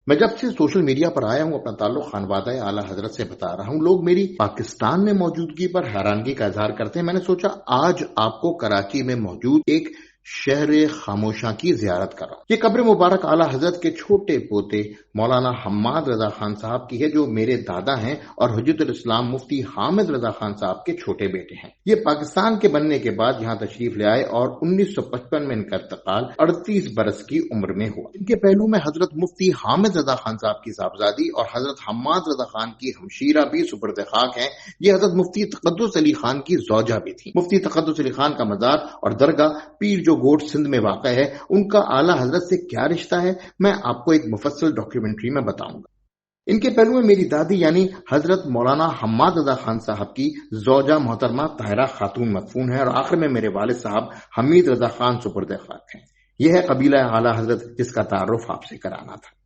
میں جب سے سوشل میڈیا پر آیا ہوں اپنا تعلق خانوادہ اعلیٰ حضرت سے بتا رہا ہوں، لوگ میری پاکستان میں موجودگی پر حیرانگی کا اظہار کرتے ہیں۔ میں نے سوچا آج آپ کو کراچی میں موجود ایک شہر خاموشاں کی زیارت کر رہا ہوں۔ یہ قبر مبارک اعلیٰ حضرت کے چھوٹے پوتے مولانا حماد رضا خان صاحب کی ہے، جو میرے دادا ہیں اور حجت الاسلام مفتی حامد رضا خان صاحب کے چھوٹے بیٹے ہیں۔ یہ پاکستان کے بننے کے بعد یہاں تشریف لے آئے اور 1955 میں ان کا انتقال 38 برس کی عمر میں ہوا۔ ان کے پہلو میں حضرت مفتی حامد رضا خان صاحب کی صاحبزادی اور حضرت حماد رضا خان کی ہمشیرہ بھی سپرد خاک ہیں۔ یہ حضرت مفتی تقدس علی خان کی زوجہ بھی تھی۔ مفتی تقدس علی خان کا مزار اور درگاہ پیر جو گوٹ سندھ میں واقع ہے، ان کا اعلیٰ حضرت سے کیا رشتہ ہے، میں آپ کو ایک مفصل ڈاکیومنٹری میں بتاؤں گا۔ ان کے پہلو میں میری دادی یعنی حضرت مولانا حماد رضا خان صاحب کی زوجہ محترمہ طاہرہ خاتون مدفون ہے، اور آخر میں میرے والد صاحب حمید رضا خان سپرد خاک ہیں۔ یہ ہے قبیلہ اعلیٰ حضرت جس کا تعارف آپ سے کرانا تھا۔